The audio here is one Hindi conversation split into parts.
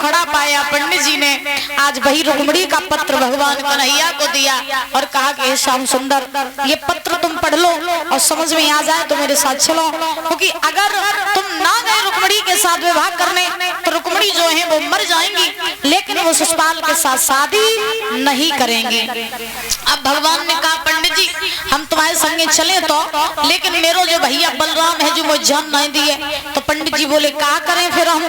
खड़ा पाया पंडित जी ने आज वही रुक्मिणी का पत्र भगवान कन्हैया को दिया और कहा कि श्याम सुंदर ये पत्र तुम पढ़ लो और समझ में आ जाए तो मेरे साथ चलो, क्योंकि अगर तुम ना गए रुक्मिणी के साथ विवाह करने तो रुक्मिणी जो है वो मर जाएंगी, लेकिन वो शिशुपाल के साथ शादी नहीं करेंगे। अब भगवान ने कहा पंडित जी हम तुम्हारे संगे चले तो, लेकिन मेरे जो भैया बलराम है जो मुझे जान नहीं दिए। तो पंडित जी बोले क्या करें फिर हम?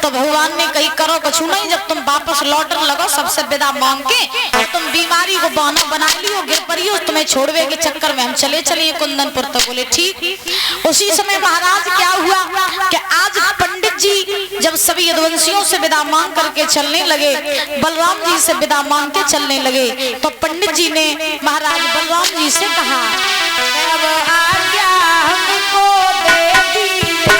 तो भगवान ने कही करो कुछ नहीं, जब तुम वापस लौटने लगो सबसे विदा मांग के तो तुम बीमारी को बहाना बना लियो, गिर पड़ियो, तुम्हें छोड़वे के चक्कर में हम चले चलिए कुंदनपुर। तो बोले ठीक। उसी समय महाराज क्या हुआ कि आज पंडित जी जब सभी यदुवंशियों से विदा मांग करके चलने लगे, बलराम जी से विदा मांग के चलने लगे, तो पंडित जी ने महाराज बलराम जी से कहा अब आज्ञा हमको दे दीजिए,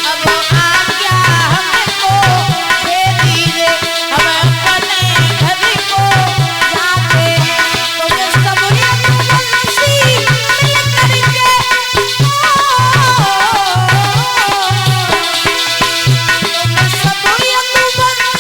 अब आज्ञा हमको दे दीजिए, हम अपने घर को जाते तुम सब यदुवंशी मिल करके, तुम सब यदुवंशी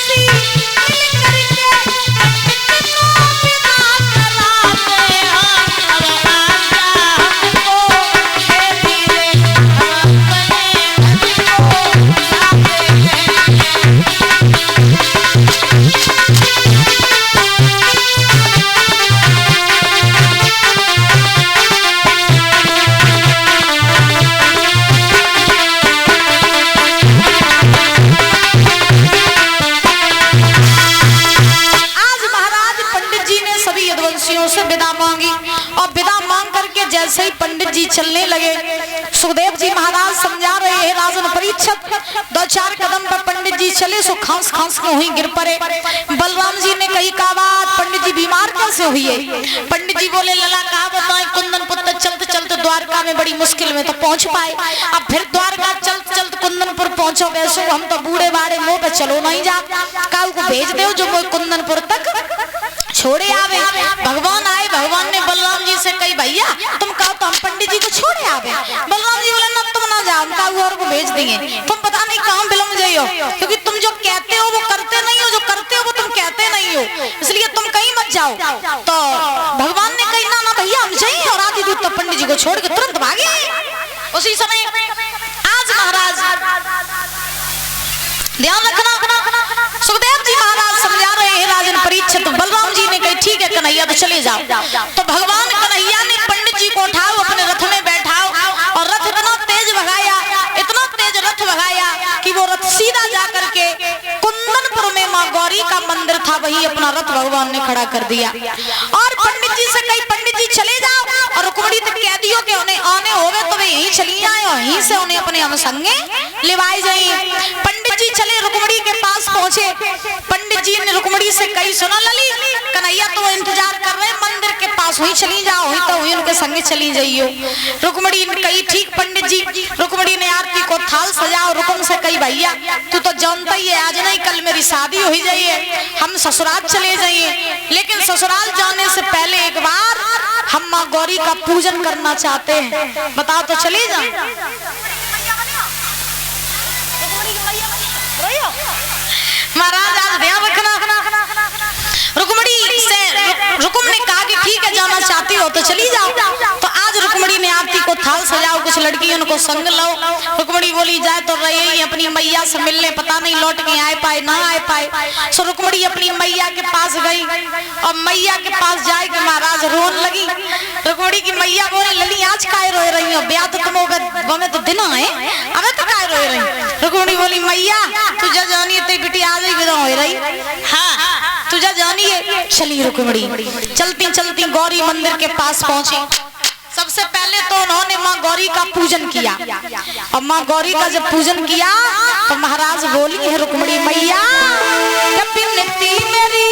मिल से विदा मांगी और विदा मांग करके जैसे ही पंडित जी चलने लगे, सुखदेव जी महाराज समझा रहे हैं राजन परीक्षित, दो चार कदम पर पंडित जी चले सो खांस खांस के वहीं गिर पड़े। बलराम जी ने कही का बात पंडित जी बीमार कैसे हुई है? पंडित जी बोले लला कहा बताएं कुंदनपुर तक चलते चलते द्वारका में बड़ी मुश्किल में तो पहुंच पाए, अब फिर द्वारका चलते चलते कुंदनपुर पहुंचो, वैसे हम तो बूढ़े बाड़े मुंह पे चलो नहीं जा, काऊ को भेज दो जो वो कुंदनपुर तक छोड़े आवे। भगवान आए, भगवान ने बलराम जी से कही भैया तुम कहो तो हम पंडित जी को छोड़े आवे। बलराम जी बोले ना तुम ना जाओ, हम काऊ और को भेज देंगे, तुम पता नहीं कहां बिलम जाइयो, क्योंकि तुम जो कहते हो वो करते नहीं हो, जो करते हो वो तुम कहते नहीं हो, इसलिए तुम कहीं मत जाओ। तो भगवान ने कही ना ना भैया हम चाहिए, और आदि दूत तो पंडित जी को छोड़ के तुरंत भागे आए। उसी समय आज महाराज ध्यान रखना, सुखदेव जी महाराज समझा रहे हैं राजन परीक्षित, बलराम जी ने कही ठीक है कन्हैया तो चले जाओ। तो भगवान कन्हैया ने पंडित जी को उठाओ अपने रथ में बैठाओ और रथ इतना तेज भगाया, इतना तेज रथ भगाया कि वो रथ सीधा जा करके कुंदनपुर में माँ गौरी का मंदिर था वही अपना रथ भगवान ने खड़ा कर दिया। और पंडित जी से कही पंडित जी चले जाओ और रुक्मिणी तक कैदियों के उन्हें आने होवे तो वे यहीं चली आए और यहीं से उन्हें अपने हम संगे लिवाए जाए। पंडित जी चले रुक्मिणी के पास पहुंचे, पंडित जी ने रुक्मिणी से कही सुना लली कन्हैया तो इंतजार कर रहे मंदिर के पास, वहीं चली जाओ, वहीं तो वहीं उनके संगे चली जाइयो। रुक्मिणी ने कही ठीक पंडित जी। रुक्मिणी ने आरती को थाल सजाओ, रुक्म से कही भैया तू तो जानता ही है आज नहीं कल मेरी शादी हो जाइए, हम ससुराल चले जाइए, लेकिन ससुराल जाने से पहले एक बार हम माँ गौरी का पूजन करना चाहते हैं, बताओ तो चले जाओ। महाराज आज ध्यान रखना, रुक्मिणी से रुक्म ने कहा कि ठीक है जाना चाहती हो तो चली जाओ। तो आज रुक्मिणी ने आरती को थाल सजाओ, कुछ लड़कियों को संग लो। रुक्मिणी बोली जाए तो रहे ही अपनी मैया से मिलने, पता नहीं लौट के आए पाए ना आए पाए। सो रुक्मिणी अपनी मैया के पास गई और मैया के पास जाए के महाराज रोन लगी। रुक्मिणी की मैया बोली लली आज काय रोए रही हो, ब्याह तो तुम तो दिन है अबे तो काय रोए रही। रुक्मिणी बोली मैया तुझे जानी है तेरी बेटी आज ही विदा हो रही, हाँ तुझे जानी है। चली रुक्मिणी चलती चलती गौरी मंदिर के पास पहुंची। सबसे पहले तो उन्होंने माँ गौरी का पूजन किया और माँ गौरी का जब पूजन किया तो महाराज बोली है रुक्मिणी मैया मेरी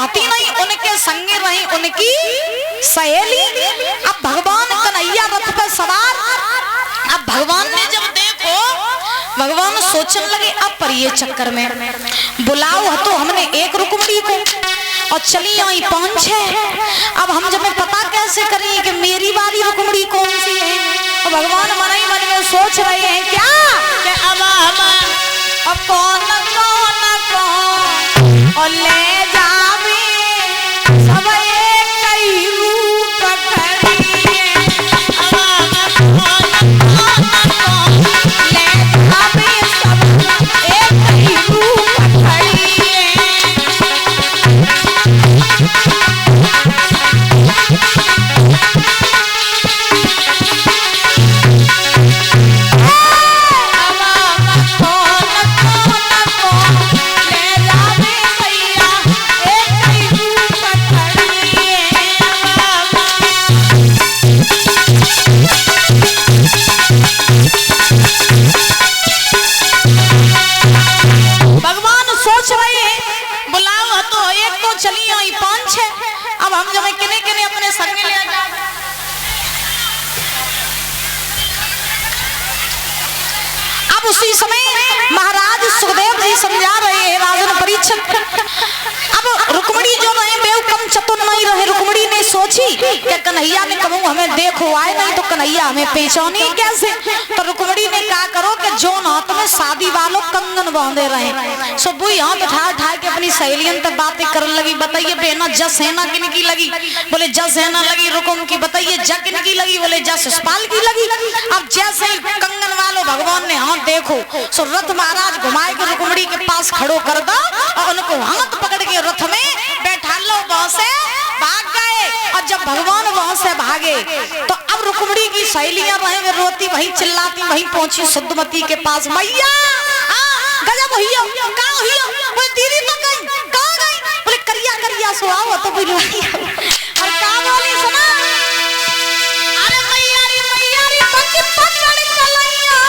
हती नहीं, उनके संगे रही उनकी सहेली। अब भगवान कन्हैया रथ पे सवार। अब भगवान ने जब देखो, भगवान सोचने लगे अब पर ये चक्कर में बुलाओ तो हमने एक रुक्मणी को और चली आई 5-6। अब हम जब पता कैसे करें कि मेरी वाली रुक्मणी कौन सी है। और भगवान मन ही मन में सोच रहे हैं क्या कि अब कौन और ले जावे सब एक ही रूप खड़ी है। ले जावे सब एक ही रूप खड़ी है। चली आई 5-6। अब हम जब किने किने अपने संग ले जा। अब उसी समय महाराज सुखदेव जी समझा रहे हैं राजन परीक्षक। अब रुक्मणी जो रहे बेव कम चतुर नहीं रहे। रुक्मणी ने सोची कि कन्हैया ने कहूँ हमें देखो आए नहीं तो कन्हैया हमें पहचाने कैसे। तो रुक्मणी ने कहा करो कि जो हाथ में शादी वालों कंगन बांधे रहे सो बुई हाथ उठा उठा के अपनी सहेलियन तक बातें करने लगी। बताइए बेना जस हैना किनकी लगी? बोले जस हैना लगी रुकुम की। बताइए जग किनकी लगी? बोले जस यशपाल की लगी। अब जैसे ही कंगन वालों भगवान ने हाथ देखो सो रथ महाराज घुमाए के रुक्मणी के पास खड़ो कर दो और उनको हाथ पकड़ के रथ में बैठा लो। वहां से भाग गए। और जब भगवान वहां से भागे तो अब रुक्मणी की सहेलियां रहे वे रोती वहीं चिल्लाती वहीं पहुंची सुद्धमती के पास। मैया गजब हुई कहाँ हुई? बोले दीदी तो गई। कहाँ गई? बोले करिया करिया सो आओ तो बोली और कहाँ बोली सुना? अरे मैया री पग पकड़ कलैया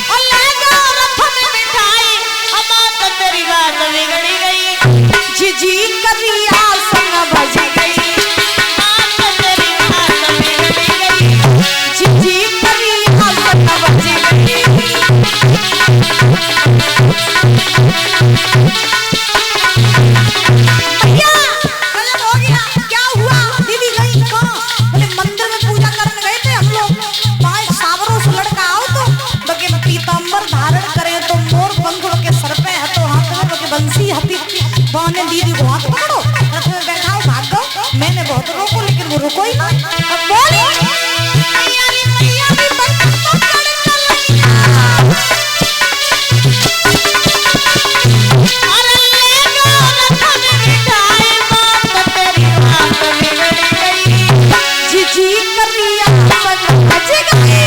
और ले जाओ रथ में बिठाई। अम्मा तो तेरी बात बिगड़ी गई। जी करिया संग भज गई। मां तो तेरी बात बिगड़ी गई। जी करिया संग भज गई। बाने दीदी को हाथ पकड़ो रथ में बैठाओ भागो। मैंने बहुत रोको लेकिन वो रुको ही नहीं। अब बोली मैया री पग पकड़ कलैया अरे ले जाओ रथ में बिठाई। मां तो तेरी बात बिगड़ गई। जी करिया संग भज गई।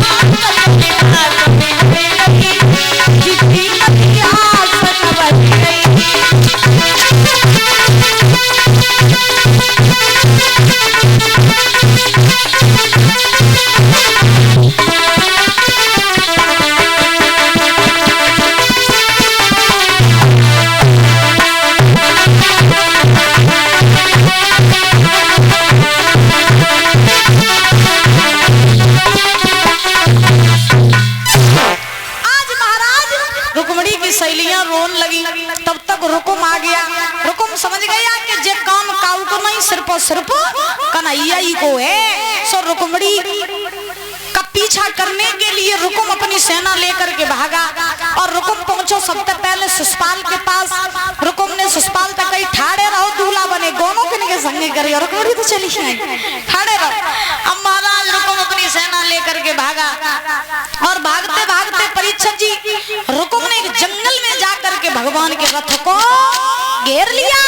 मां तो तेरी बात बिगड़ गई। जी करिया संग भज गई। सहेलियां रोन लगी। तब तक रुकुम आ गया। रुकुम समझ गया कि जे काम काऊ को नहीं सिर्फ कन्हैया ही को है। सो रुक्मणी का पीछा करने के लिए रुकुम अपनी सेना लेकर के भागा। और रुकुम पहुंचो सबसे पहले शिशुपाल के पास। रुकुम ने शिशुपाल तक कही ठाड़े रहो दूल्हा बने गोनों के संगे करे। और रुक्मणी तो चली आई ठाड़े रहो। अब महाराज रुकुम अपनी सेना लेकर के भागा। और भागते भागते परीक्षक जी रुकुम ने एक जंगल में जाकर के भगवान के रथ को घेर लिया।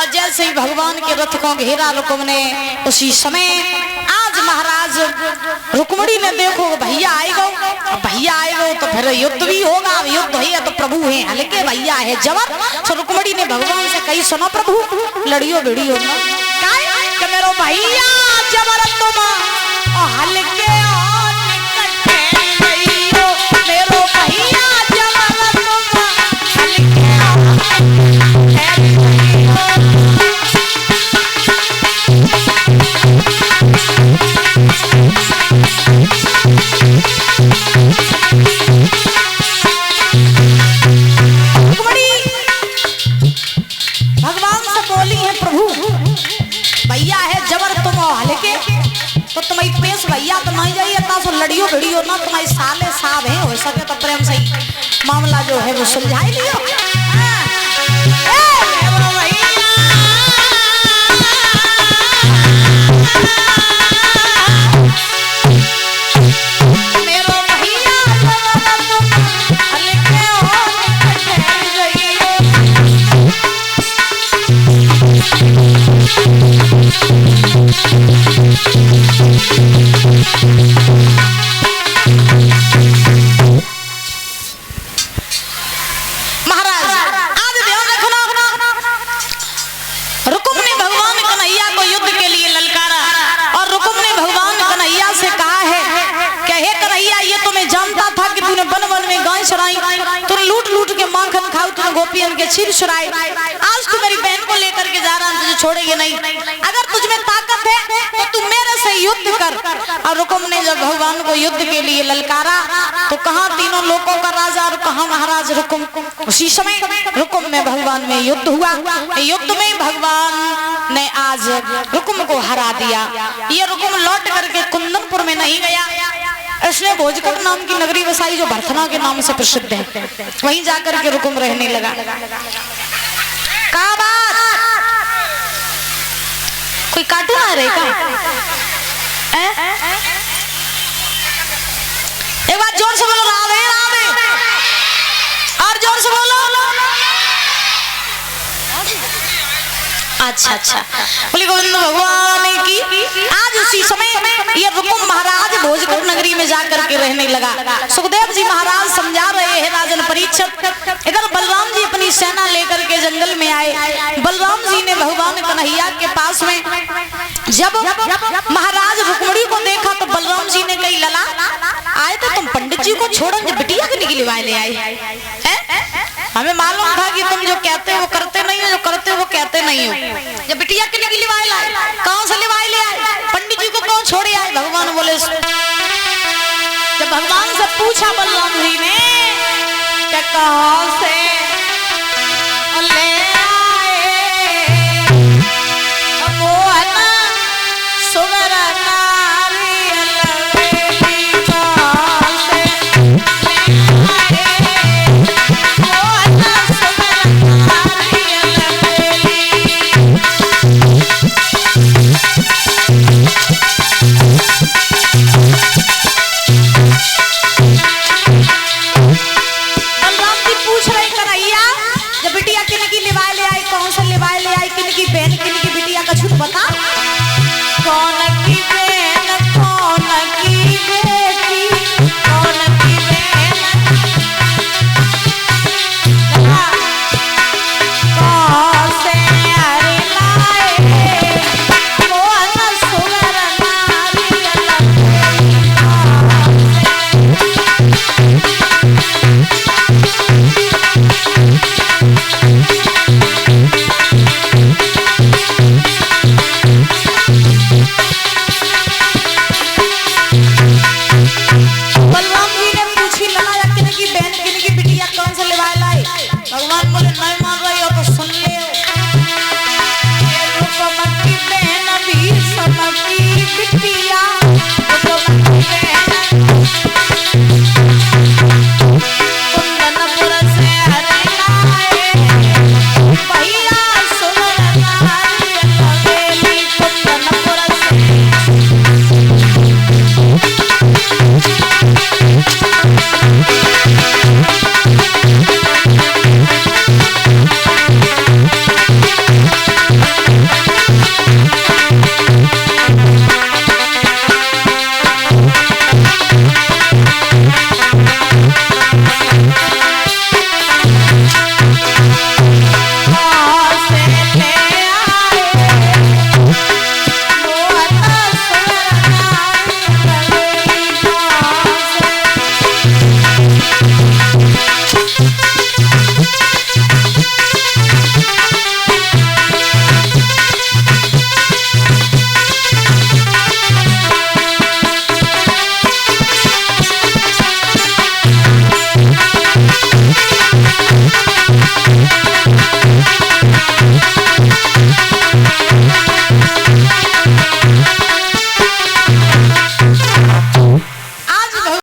और जैसे ही भगवान के रथ को घेरा रुकुम ने उसी समय आज महाराज रुक्मणी ने देखो भैया आएगा। भैया आएगा तो फिर युद्ध भी होगा। युद्ध है तो प्रभु है हल्के भैया है जबर। तो रुक्मणी ने भगवान से कही सुनो प्रभु लड़ियो भिड़ियो ना कि मेरो भैया जबर तुम हल्के मेरो भैया जबर तुम हल्के भैया तो नहीं जाइए ता सो लड़ियो भिड़ियो ना तुम्हारी साले साहब है हो सके तो प्रेम से मामला जो है वो सुलझाई लियो। गोपियन के छिर छुराई, आज तू मेरी बहन को लेकर के जा रहा है, तुझे छोड़ेंगे नहीं। अगर तुझ में ताकत है तो तू मेरे से युद्ध कर। और रुकुम ने जब भगवान को युद्ध के लिए ललकारा तो कहाँ तीनों लोगों का राजा और कहाँ महाराज रुकुम। उसी समय रुकुम में भगवान में युद्ध हुआ। युद्ध में भगवान ने आज रुकुम को हरा दिया। ये रुकुम लौट करके कुंदनपुर में नहीं गया, इसने भोजकर नाम की नगरी बसाई जो भरथना के नाम से प्रसिद्ध है। वहीं जाकर के रुकुम रहने लगा। का बात कोई कार्टून आ रहे का? एक बार जोर से बोलो राधे राधे, और जोर से बोलो। अच्छा अच्छा, बोले गोविंद भगवान की। आज उसी समय ये रुकुम महाराज भोजपुर नगरी में जाकर के रहने लगा। सुखदेव जी महाराज समझा रहे हैं राजन परीक्षित। इधर बलराम जी अपनी सेना लेकर के जंगल में आए। बलराम जी ने भगवान कन्हैया के पास में जब महाराज रुक्मणी को देखा तो बलराम जी ने कही, लला आए थे तुम पंडित जी को छोड़ो, बिटिया के निकली वाले ले आए। हमें मालूम था कि तुम जो कहते हो वो करते नहीं हो, जो करते हो वो कहते नहीं हो। जब बिटिया के निकली वाले लाए, कहाँ से लिवाए ले आए? पंडित जी को कौन छोड़े आए? भगवान बोले। जब भगवान से पूछा बलराम जी ने कि कहाँ से